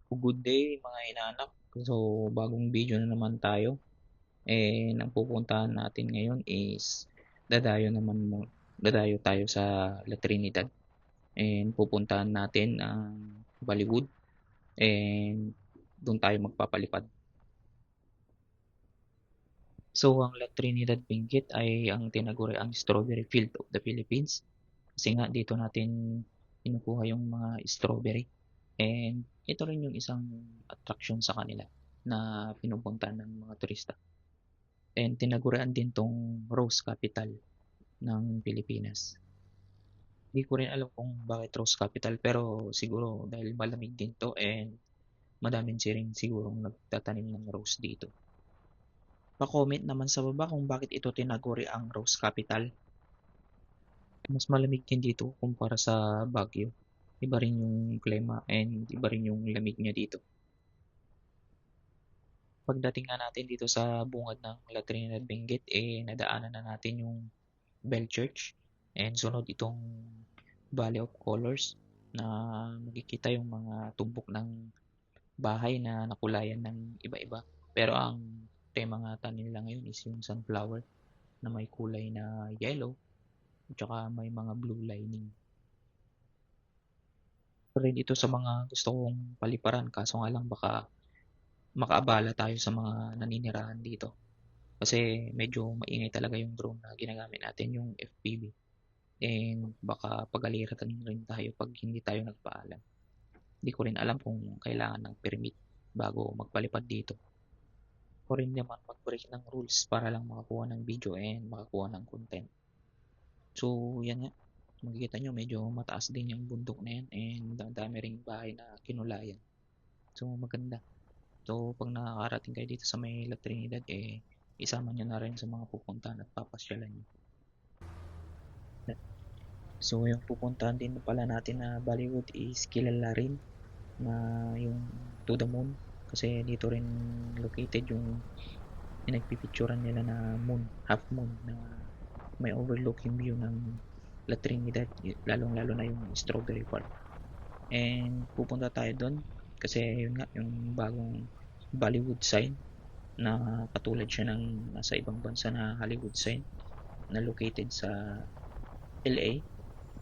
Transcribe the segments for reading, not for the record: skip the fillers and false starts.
Good day mga inaanak. So, bagong video na naman tayo. Ang pupuntahan natin ngayon is dadayo tayo sa La Trinidad. Pupuntahan natin ang Bollywood and doon tayo magpapalipad. So, ang La Trinidad Benguet ay ang tinaguriang strawberry field of the Philippines. Kasi nga dito natin kinukuha yung mga strawberry. And ito rin yung isang attraction sa kanila na pinupuntahan ng mga turista. And tinagurian din 'tong rose capital ng Pilipinas. Di ko rin alam kung bakit rose capital pero siguro dahil malamig din 'to and madaming rin sigurong nagtatanim ng rose dito. Pa-comment naman sa baba kung bakit ito tinaguri ang rose capital. Mas malamig din dito kumpara sa Baguio. Iba rin yung klima and iba rin yung lamig niya dito. Pagdating nga natin dito sa bungad ng La Trinidad Benguet, nadaanan na natin yung Bell Church and sunod itong Valley of Colors na makikita yung mga tumbok ng bahay na nakulayan ng iba-iba. Pero ang tema nga ata nila ngayon is yung sunflower na may kulay na yellow at saka may mga blue lining. Rin ito sa mga gusto kong paliparan kaso nga lang baka makaabala tayo sa mga naninirahan dito. Kasi medyo maingay talaga yung drone na ginagamit natin, yung FPV. And baka pagalitan rin tayo pag hindi tayo nagpaalam. Hindi ko rin alam kung kailangan ng permit bago magpalipad dito. Ako rin naman mag-break ng rules para lang makakuha ng video and makakuha ng content. So, yan nga. Makikita nyo medyo mataas din yung bundok na yan and ang dami ring bahay na kinulayan. So, maganda. So, pag nakakarating kayo dito sa may La Trinidad, isama nyo na rin sa mga pupuntahan at papasyalan nyo. So, yung pupuntahan din pala natin na Bollywood is kilala rin na yung To the Moon. Kasi dito rin located yung pinagpipicturan nila na moon, half moon na may overlooking view ng La Trinidad, lalong-lalo na yung Strawberry Park. And pupunta tayo doon kasi yun nga yung bagong Bollywood sign na katulad siya ng nasa ibang bansa na Hollywood sign na located sa LA,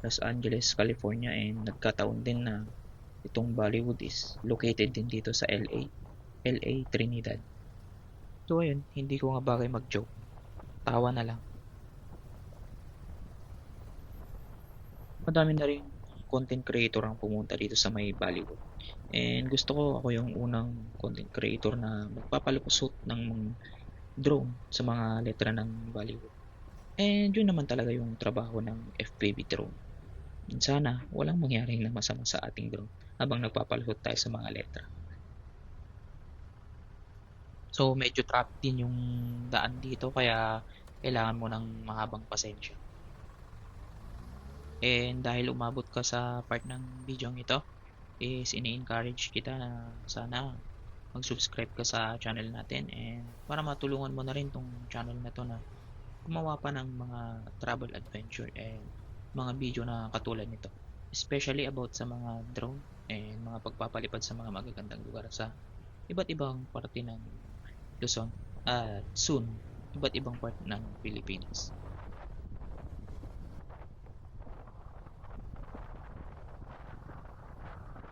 Los Angeles, California, and nagkataon din na itong Bollywood is located din dito sa LA Trinidad. So ayun, hindi ko nga bagay mag-joke. Tawa na lang. Madami na rin content creator ang pumunta dito sa may Bollywood. And gusto ko ako yung unang content creator na magpapalusot ng drone sa mga letra ng Bollywood. And yun naman talaga yung trabaho ng FPV drone. Sana walang mangyari na masama sa ating drone habang nagpapalusot tayo sa mga letra. So medyo traffic din yung daan dito kaya kailangan mo ng mahabang pasensya. And dahil umabot ka sa part ng video ito, is ini-encourage kita na sana mag-subscribe ka sa channel natin and para matulungan mo na rin tong channel na to na gumawa pa ng mga travel adventure and mga video na katulad nito. Especially about sa mga drone and mga pagpapalipad sa mga magagandang lugar sa iba't ibang parte ng Luzon at soon iba't ibang part ng Pilipinas.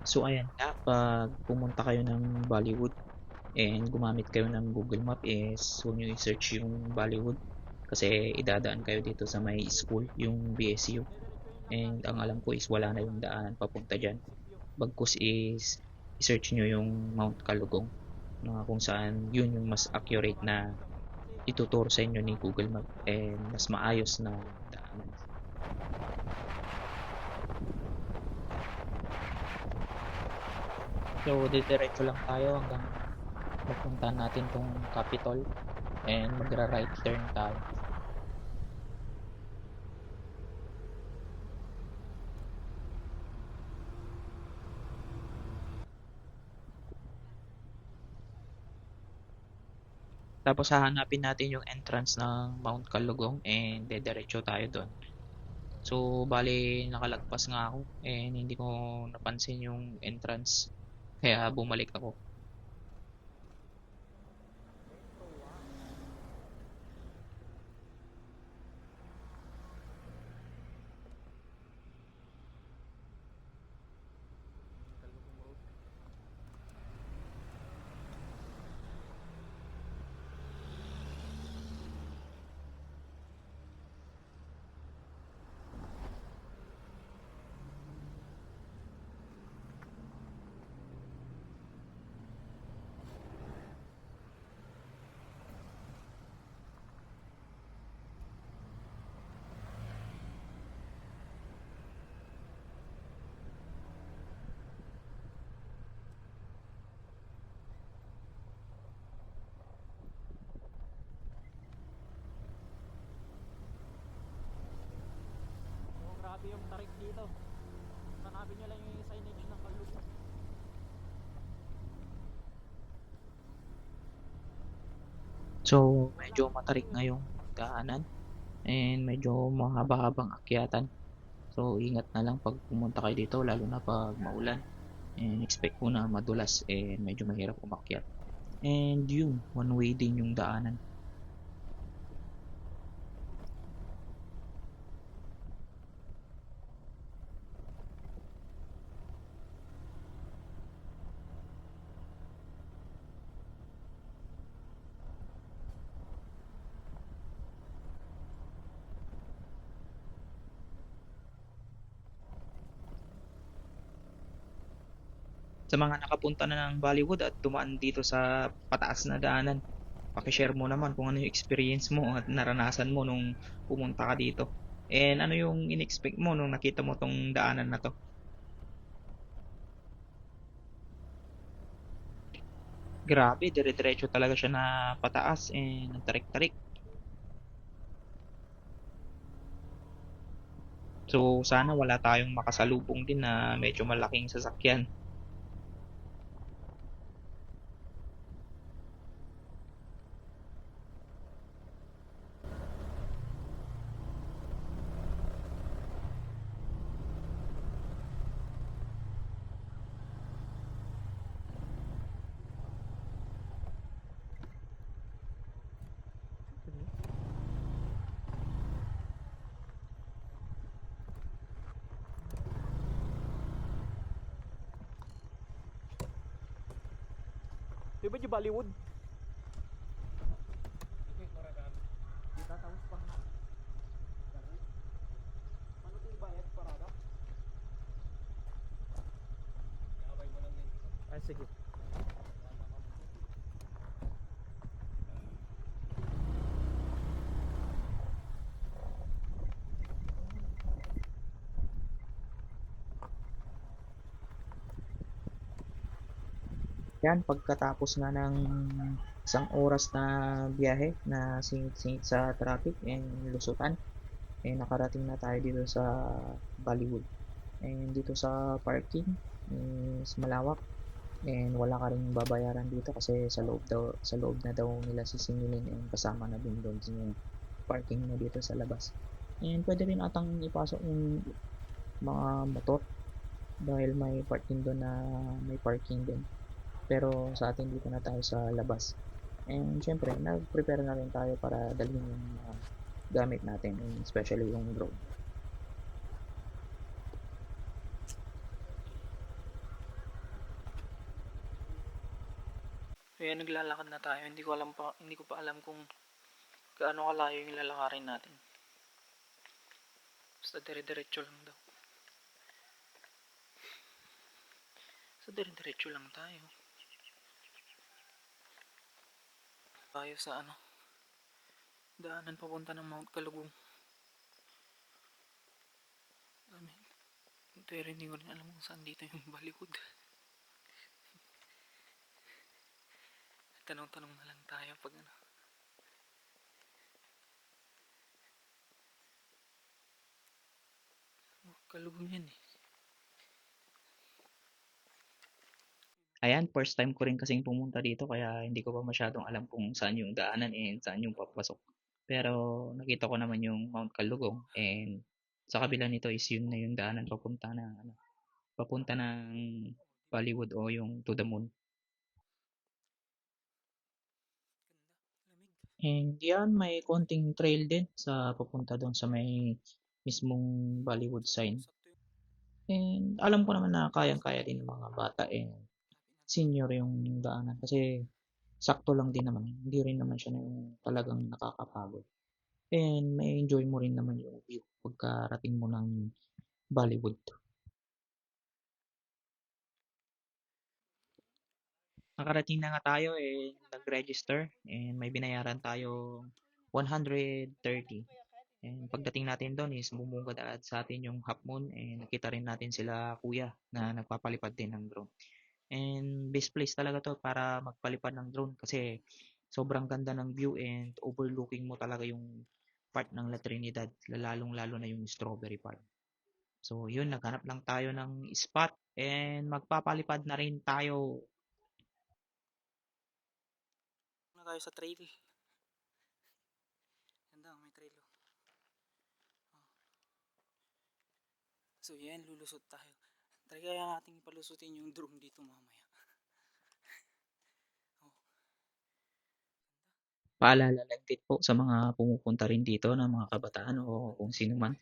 So ayan nga, pag pumunta kayo ng Bollywood and gumamit kayo ng Google Map is huwag nyo i-search yung Bollywood kasi idadaan kayo dito sa may school, yung BSU. And ang alam ko is wala na yung daanan papunta dyan. Bagkus is i-search nyo yung Mount Kalugong na kung saan yun yung mas accurate na ituturo sa inyo ni Google Map and mas maayos na daanan. So, didiretso lang tayo hanggang mapuntahan natin tong Capitol and magra-right turn tayo. Tapos hahanapin natin yung entrance ng Mount Kalugong and didiretso tayo doon. So, bali nakalagpas nga ako and hindi ko napansin yung entrance. kaya bumalik ako. Oh, grabe yung tarik dito. Hanapin nyo lang yung signage ng Kalugong. So, medyo Walang matarik ano nga eh. yung daanan and medyo mahaba-habang akyatan. So, ingat na lang pag pumunta kayo dito lalo na pag maulan. And expect ko na madulas and medyo mahirap umakyat. And yun, one way din yung daanan. Sa mga nakapunta na ng Bollywood at dumaan dito sa pataas na daanan, paki-share mo naman kung ano yung experience mo at naranasan mo nung pumunta ka dito. And ano yung in-expect mo nung nakita mo tong daanan na to? Grabe, dire-diretso talaga siya na pataas and ang tarik-tarik. So, sana wala tayong makasalubong din na medyo malaking sasakyan. Di ba di Bollywood? Di tatapos pa na. Ano to yung bayad parada? Ah, sige. Yan, pagkatapos nga ng isang oras na biyahe na singit-singit sa traffic and lusutan, eh nakarating na tayo dito sa Bollywood. And dito sa parking is malawak and wala ka ring babayaran dito kasi sa loob na daw nila sisingilin and kasama na din doon yung parking mo dito sa labas. And pwede rin atang ipasok yung mga motor dahil may parking doon na may parking din. Pero sa atin dito na tayo sa labas. And syempre, nag-prepare na rin tayo para dalhin yung gamit natin, and especially yung drone. Kaya naglalakad na tayo. Hindi ko pa alam kung gaano kalayo yung lalakarin natin. Basta dire-diretso lang daw. Sa dire-diretso lang tayo. Tayo sa ano, daanan papunta ng Mount Kalugong. Amin. Pero hindi ko rin alam kung saan dito yung Bollywood. Tanong-tanong na lang tayo pag ano. Kalugong yan eh. Ayan, first time ko rin kasing pumunta dito kaya hindi ko pa masyadong alam kung saan yung daanan and saan yung papasok. Pero nakita ko naman yung Mount Kalugong and sa kabila nito is yun na yung daanan papunta ng Bollywood o yung To the Moon. And yan, may konting trail din sa papunta doon sa may mismong Bollywood sign. And alam ko naman na kayang-kaya din ng mga bata and senior yung daanan kasi sakto lang din naman. Hindi rin naman siya yung talagang nakakapagod. And may enjoy mo rin naman yung view pagkarating mo ng Bollywood. Nakarating na nga tayo nag-register and may binayaran tayo 130. And pagdating natin doon is bumungad agad sa atin yung half moon and nakita rin natin sila kuya na nagpapalipad din ng drone. And best place talaga to para magpalipad ng drone kasi sobrang ganda ng view and overlooking mo talaga yung part ng La Trinidad, lalong lalo na yung strawberry farm. So yun, naghanap lang tayo ng spot and magpapalipad na rin tayo. Na tayo sa trail. Ganda, may trail. So yan, lulusot tayo. Try kaya natin ipalusutin yung drone dito mamaya. Paalala lang din po sa mga pumupunta rin dito na mga kabataan o kung sino man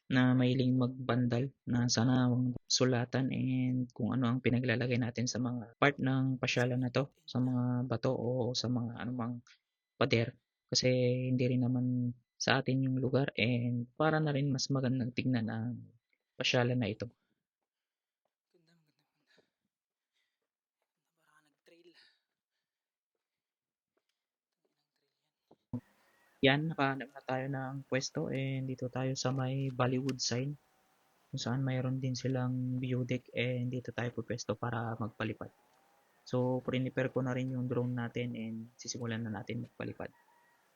na mahiling magbandal na sana huwag sulatan and kung ano ang pinaglalagay natin sa mga part ng pasyalan na to, sa mga bato o sa mga anumang pader kasi hindi rin naman sa atin yung lugar and para na rin mas magandang tignan ang pasyalan na ito. Ganda, maganda. Para nag-trail. Yan, nakahanap na tayo ng pwesto and dito tayo sa may Bollywood sign kung saan mayroon din silang view deck and dito tayo pupwesto para magpalipad. So, prepare ko na rin yung drone natin and sisimulan na natin magpalipad.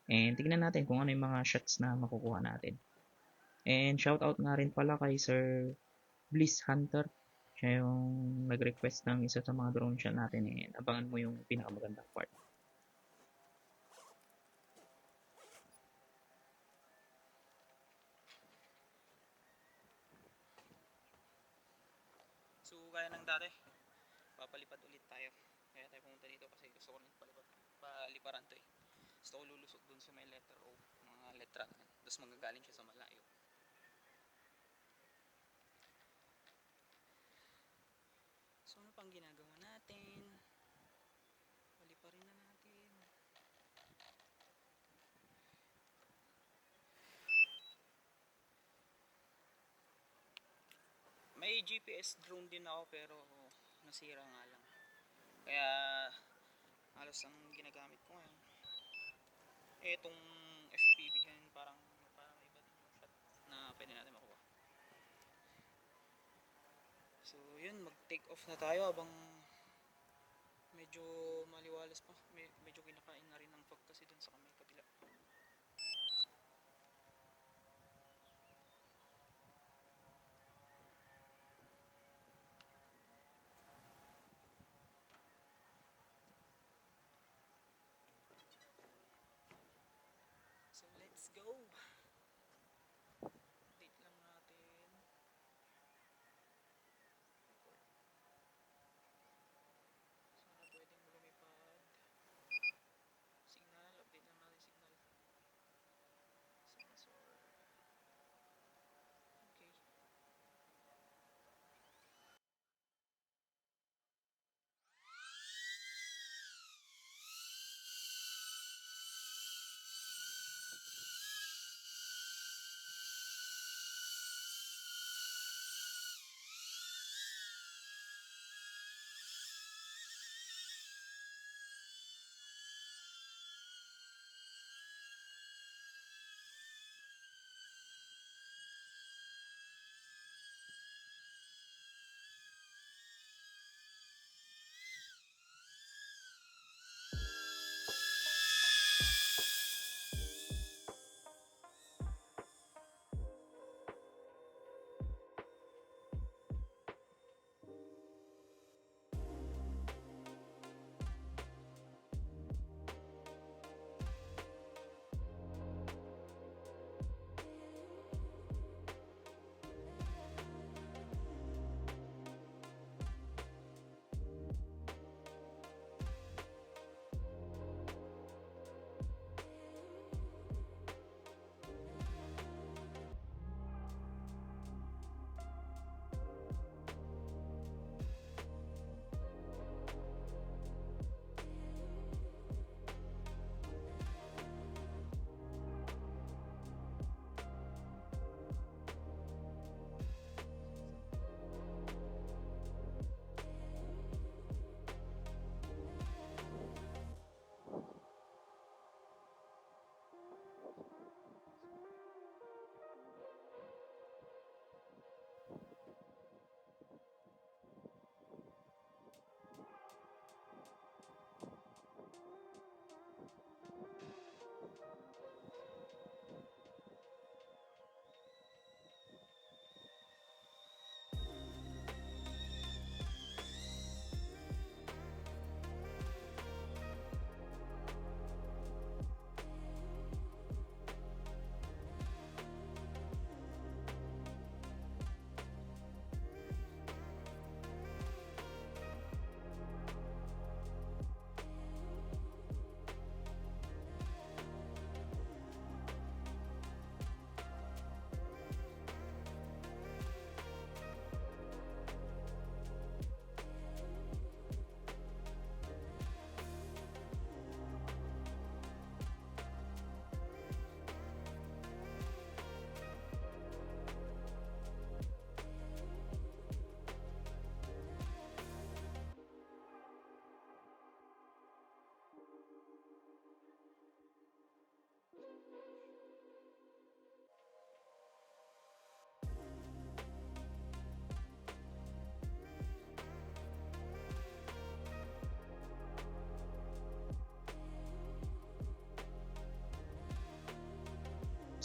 And tignan natin kung ano yung mga shots na makukuha natin. And shout out nga rin pala kay Sir Bliss Hunter. Siya yung nag-request ng isa sa mga drone shot natin and abangan mo yung pinakamagandang part. So kaya ng dati, papalipad ulit tayo. Kaya tayo pumunta dito kasi gusto ko rin paliparan to eh. Gusto ko lulusot dun sa may letter O, mga letra. Tapos magagaling siya sa malayo. So ano pang ginagawa natin? Paliparin na natin. May GPS drone din ako pero nasira nga lang. Kaya halos ang ginagamit ko ngayon. Etong FPV yan parang iba din yung shot na pwede natin makuha. So yun, mag take off na tayo habang medyo maliwalas pa. Medyo kinakain na rin ng fog kasi dun sa kamay kabila. So let's go! Update lang natin. Sana pwedeng lumipad. Signal, update lang natin signal. Sensor. Okay.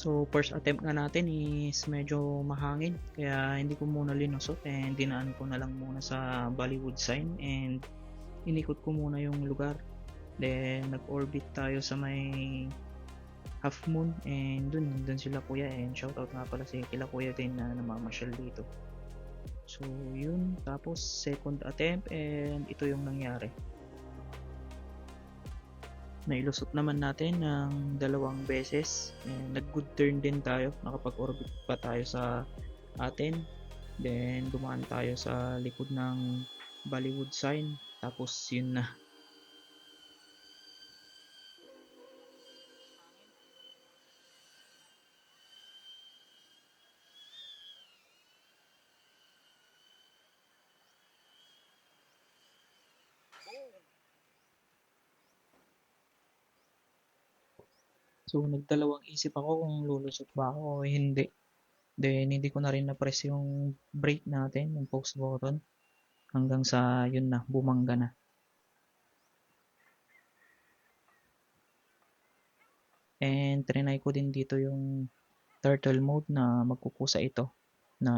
So first attempt nga natin is medyo mahangin kaya hindi ko muna linusot and dinaan ko na lang muna sa Bollywood sign and inikot ko muna yung lugar. Then nag-orbit tayo sa may half moon and dun sila kuya, and shoutout nga pala si kila kuya din na namamasyal dito. So yun, tapos second attempt and ito yung nangyari. Nailusot naman natin ng 2 beses and nag good turn din tayo, nakapag-orbit pa tayo sa atin, then dumaan tayo sa likod ng Bollywood sign, tapos yun na. So nagdalawang isip ako kung lulusot ba ako o hindi. Then hindi ko na rin na-press yung brake natin, yung pause button, hanggang sa yun na, bumangga na. And trinay ko din dito yung turtle mode na magkukusa ito na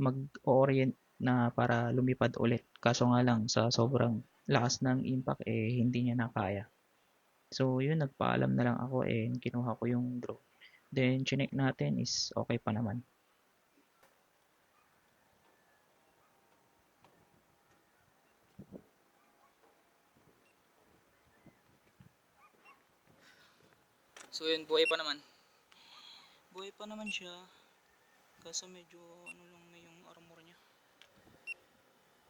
mag-orient na para lumipad ulit. Kaso nga lang sa sobrang lakas ng impact hindi niya na kaya. So yun, nagpaalam na lang ako and kinuha ko yung drone. Then chinek natin is okay pa naman. So yun, buhay pa naman. Buhay pa naman siya. Kaso medyo ano lang na yung armor niya.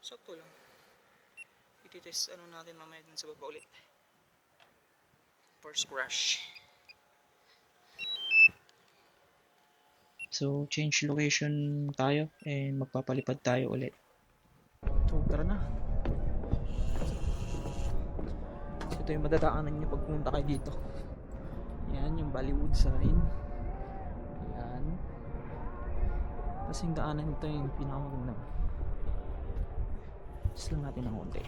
Sakto lang. Ititest ano natin mamaya din sa baba ulit. First crash. So change location tayo and magpapalipad tayo ulit. So tara na. So ito yung madadaanan nyo pag pumunta kayo dito. Yan yung Bollywood sign. Yan. Tapos yung daanan ito yung pinakamaganda. Just lang natin ng konti.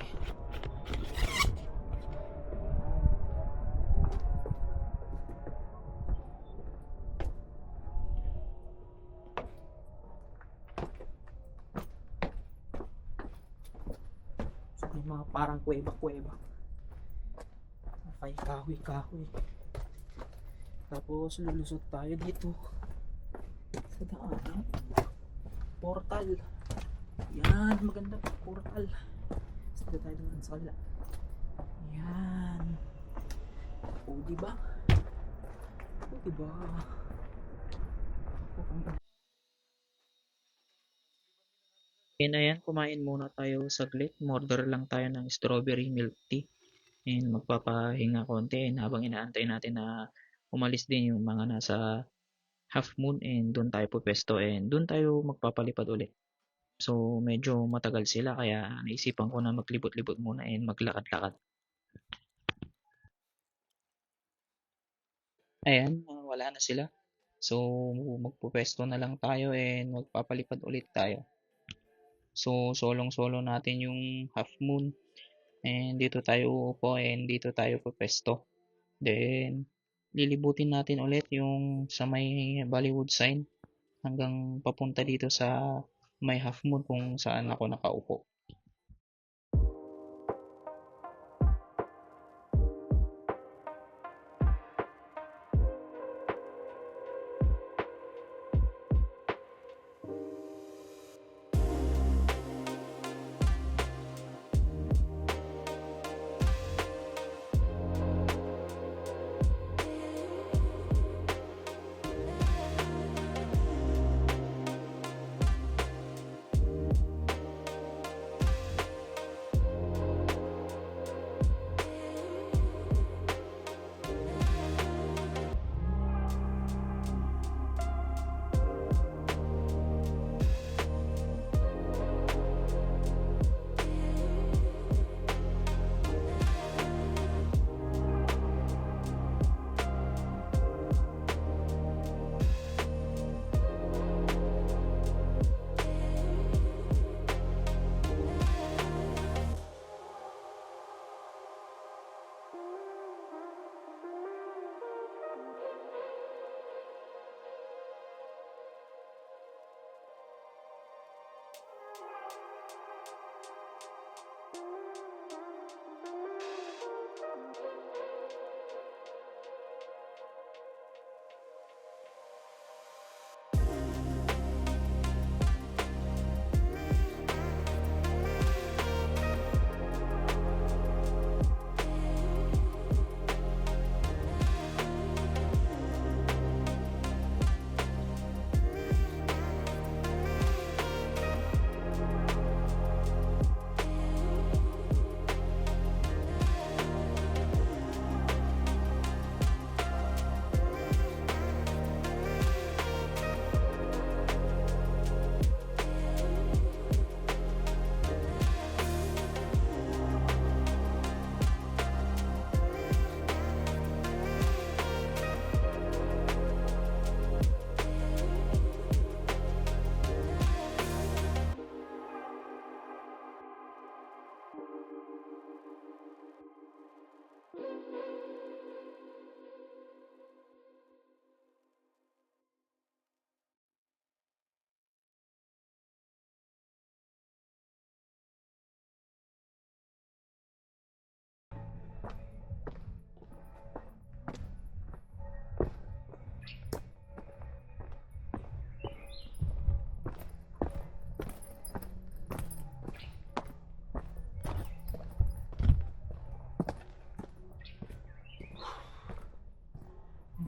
So may mga parang kuweba-kuweba. Okay, kahoy-kahoy. Tapos lulusot tayo dito sa daanan. Portal. Yan, maganda portal. Sige tayo naman sa kabila. Yan. O diba? O diba? And ayan, kumain muna tayo saglit. Order lang tayo ng strawberry milk tea. And magpapahinga konti and habang inaantay natin na umalis din yung mga nasa half moon and doon tayo pupesto and doon tayo magpapalipad ulit. So medyo matagal sila kaya naisipan ko na maglibot-libot muna and maglakad-lakad. Ayan, wala na sila. So magpupesto na lang tayo and magpapalipad ulit tayo. So solong-solo natin yung half moon and dito tayo uupo and dito tayo pupesto. Then lilibutin natin ulit yung sa may Bollywood sign hanggang papunta dito sa may half moon kung saan ako nakaupo.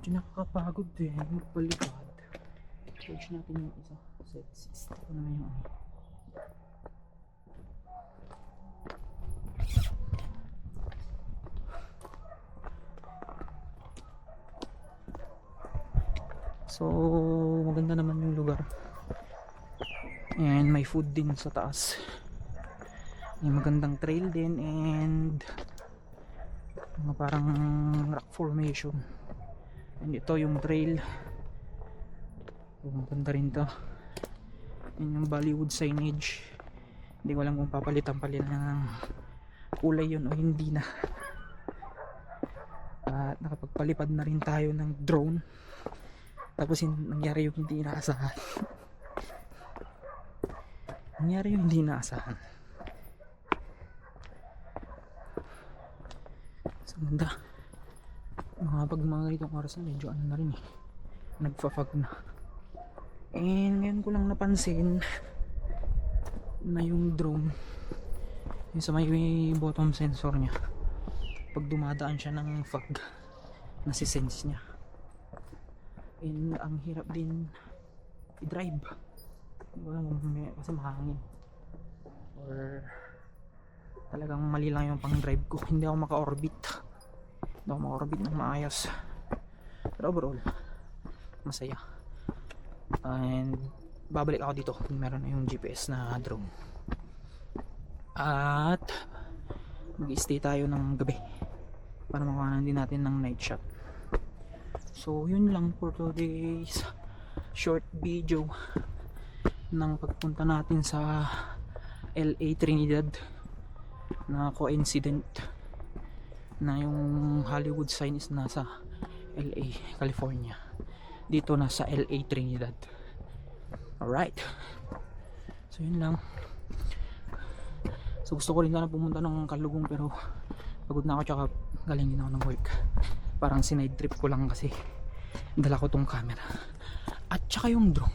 Medyo nakakapagod din magpalipad. Search natin yung isa. Sexist. Ito naman yung ano. So, maganda naman yung lugar. And may food din sa taas. May magandang trail din and mga parang rock formation. And ito yung trail. Maganda rin to. Yan yung Bollywood signage. Hindi ko alam kung papalitan ng kulay yun o hindi na. At nakapagpalipad na rin tayo ng drone. Tapos nangyari yung hindi inaasahan. Nangyari yung hindi inaasahan. So ganda. Pag mga ganitong oras na medyo ano na rin eh. Nagfa-fog na. And ngayon ko lang napansin na yung drone, yung sa may bottom sensor niya, pag dumadaan siya ng fog, nasisense niya. And ang hirap din i-drive. Hindi ko alam kung kasi mahangin or talagang mali lang yung pang drive ko. Hindi ako maka-orbit. Hindi ako maka-orbit ng maayos. Pero overall, masaya. And babalik ako dito kung meron na yung GPS na drone. At mag-stay tayo ng gabi para makuha din natin ng night shot. So yun lang for today's short video ng pagpunta natin sa LA Trinidad, na coincident na yung Hollywood sign is nasa LA, California. Dito nasa LA Trinidad. Alright. So yun lang. So gusto ko rin sana pumunta ng Kalugong pero pagod na ako tsaka galing din ako ng work. Parang sinide trip ko lang kasi dala ko tong camera at tsaka yung drone.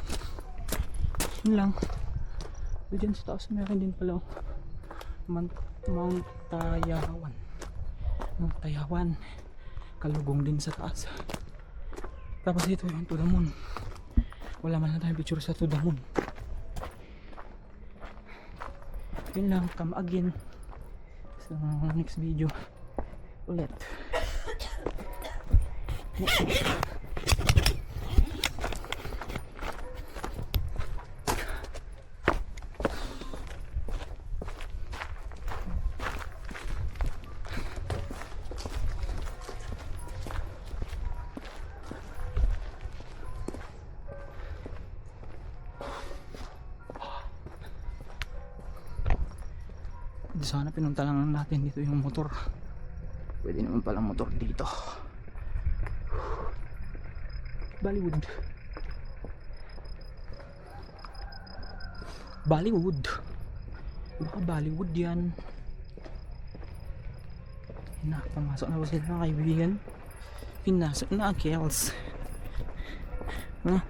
Yun lang. So dyan sa taas meron din pala Mount Tayawan. Mount Tayawan. Kalugong din sa taas. Tapos dito yung to the moon. Wala man lang tayong picture sa to the moon. Yun lang. Come again sa next video ulit. Sana pinunta lang natin dito yung motor. Pwede naman palang motor dito. Bollywood. Bollywood. Baka Bollywood yan. Na, pumasok na ba sila mga kaibigan? Pinasok na, Kels. Huh?